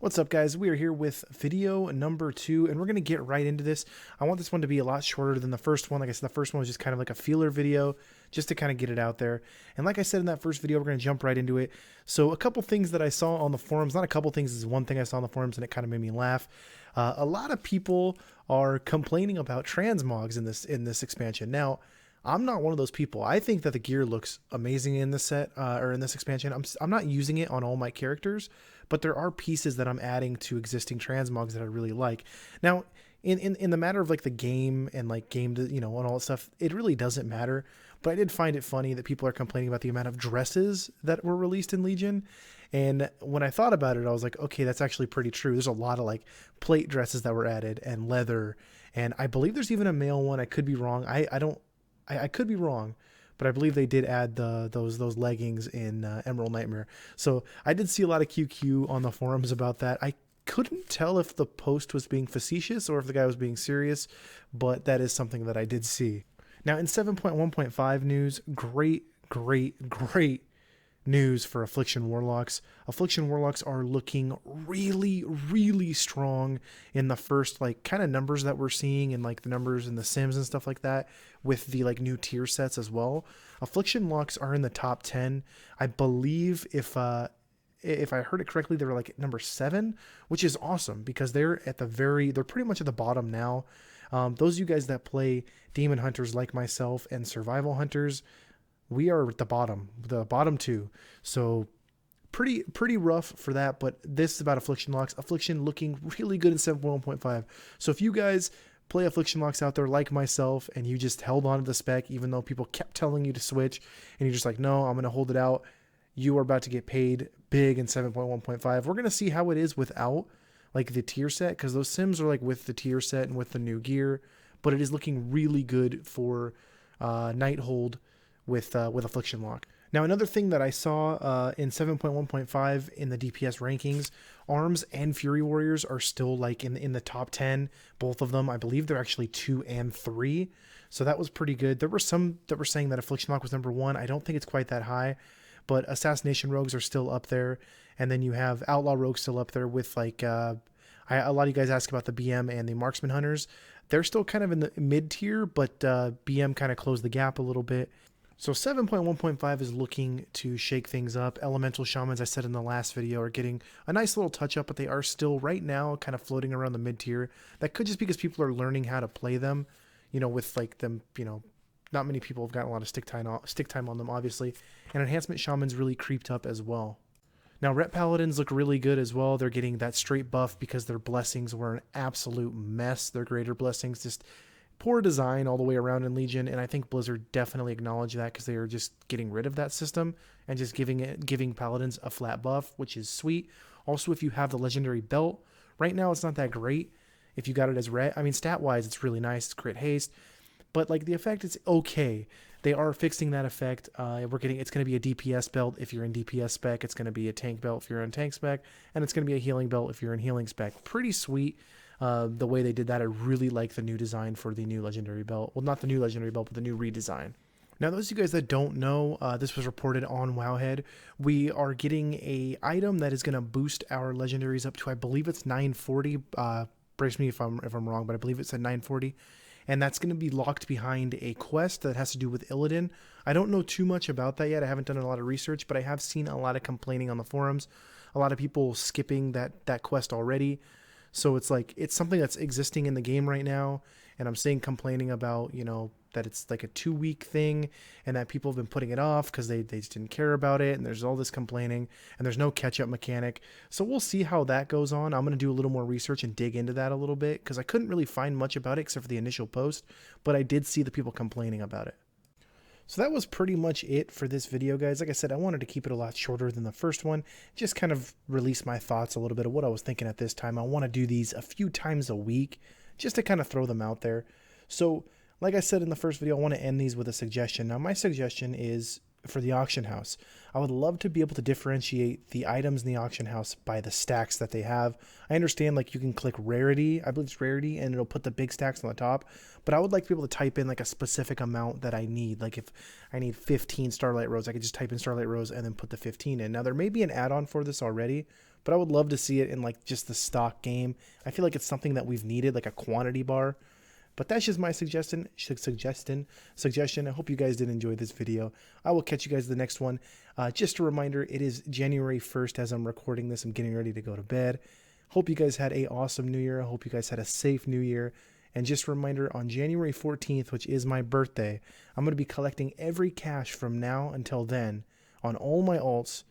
What's up, guys? We are here with video number 2, and we're going to get right into this. I want this one to be a lot shorter than the first one. Like I said, the first one was just kind of like a feeler video, just to kind of get it out there. And like I said in that first video, we're going to jump right into it. So a couple things that I saw on the forums, not a couple things, this is one thing I saw on the forums, and it kind of made me laugh. A lot of people are complaining about transmogs in this expansion. Now, I'm not one of those people. I think that the gear looks amazing in this set or in this expansion. I'm not using it on all my characters, but there are pieces that I'm adding to existing transmogs that I really like. Now, in the matter of like the game and like and all that stuff, it really doesn't matter. But I did find it funny that people are complaining about the amount of dresses that were released in Legion. And when I thought about it, I was like, okay, that's actually pretty true. There's a lot of like plate dresses that were added and leather. And I believe there's even a male one. I could be wrong. I could be wrong, but I believe they did add those leggings in Emerald Nightmare. So I did see a lot of QQ on the forums about that. I couldn't tell if the post was being facetious or if the guy was being serious, but that is something that I did see. Now in 7.1.5 news, great news for Affliction Warlocks. Affliction Warlocks are looking really strong in the first like kind of numbers that we're seeing and like the numbers in the Sims and stuff like that with the like new tier sets as well. Affliction locks are in the top 10. I believe if I heard it correctly, they were like at number 7, which is awesome because they're pretty much at the bottom now. Those of you guys that play Demon Hunters like myself and Survival Hunters, we are at the bottom 2. So pretty rough for that, but this is about Affliction Locks. Affliction looking really good in 7.1.5. So if you guys play Affliction Locks out there like myself and you just held on to the spec even though people kept telling you to switch and you're just like, no, I'm going to hold it out, you are about to get paid big in 7.1.5. We're going to see how it is without like the tier set, because those Sims are like with the tier set and with the new gear, but it is looking really good for Nighthold with Affliction Lock. Now, another thing that I saw in 7.1.5 in the DPS rankings, Arms and Fury Warriors are still like in the top 10, both of them. I believe they're actually 2 and 3, so that was pretty good. There were some that were saying that Affliction Lock was number 1. I don't think it's quite that high, but Assassination Rogues are still up there, and then you have Outlaw Rogues still up there with like a lot of you guys ask about the BM and the Marksman Hunters. They're still kind of in the mid tier, but BM kind of closed the gap a little bit. So 7.1.5 is looking to shake things up. Elemental Shamans, I said in the last video, are getting a nice little touch up, but they are still right now kind of floating around the mid tier. That could just be because people are learning how to play them, with like them, not many people have gotten a lot of stick time on them, obviously. And Enhancement Shamans really creeped up as well. Now, Ret Paladins look really good as well. They're getting that straight buff because their blessings were an absolute mess. Their greater blessings, just poor design all the way around in Legion, and I think Blizzard definitely acknowledged that because they are just getting rid of that system and just giving Paladins a flat buff, which is sweet. Also, if you have the legendary belt, right now it's not that great. If you got it as red, I mean, stat-wise, it's really nice. It's crit haste, but like the effect, it's okay. They are fixing that effect. It's going to be a DPS belt if you're in DPS spec. It's going to be a tank belt if you're in tank spec, and it's going to be a healing belt if you're in healing spec. Pretty sweet. The way they did that, I really like the new design for the new legendary belt. Well, not the new legendary belt, but the new redesign. Now, those of you guys that don't know, this was reported on Wowhead. We are getting a item that is going to boost our legendaries up to, I believe it's 940. Brace me if I'm wrong, but I believe it's at 940. And that's going to be locked behind a quest that has to do with Illidan. I don't know too much about that yet. I haven't done a lot of research, but I have seen a lot of complaining on the forums. A lot of people skipping that quest already. So it's like, it's something that's existing in the game right now. And I'm seeing complaining about, that it's like a 2-week thing and that people have been putting it off because they just didn't care about it. And there's all this complaining and there's no catch-up mechanic. So we'll see how that goes on. I'm going to do a little more research and dig into that a little bit because I couldn't really find much about it except for the initial post, but I did see the people complaining about it. So that was pretty much it for this video, guys. Like I said, I wanted to keep it a lot shorter than the first one. Just kind of release my thoughts a little bit of what I was thinking at this time. I want to do these a few times a week just to kind of throw them out there. So like I said in the first video, I want to end these with a suggestion. Now, my suggestion is for the auction house. I would love to be able to differentiate the items in the auction house by the stacks that they have. I understand like you can click rarity, I believe it's rarity, and it'll put the big stacks on the top, but I would like to be able to type in like a specific amount that I need. Like if I need 15 Starlight Rose, I could just type in Starlight Rose and then put the 15 in. Now there may be an add-on for this already, but I would love to see it in like just the stock game. I feel like it's something that we've needed, like a quantity bar. But that's just my suggestion. I hope you guys did enjoy this video. I will catch you guys in the next one. Just a reminder, it is January 1st as I'm recording this. I'm getting ready to go to bed. Hope you guys had a awesome new year. I hope you guys had a safe new year. And just a reminder, on January 14th, which is my birthday, I'm going to be collecting every cash from now until then on all my alts.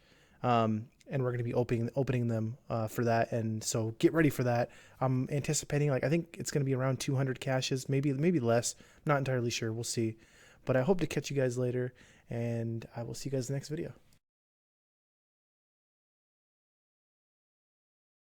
And we're going to be opening them for that. And so get ready for that. I'm anticipating, like, I think it's going to be around 200 caches, maybe less. I'm not entirely sure. We'll see. But I hope to catch you guys later, and I will see you guys in the next video.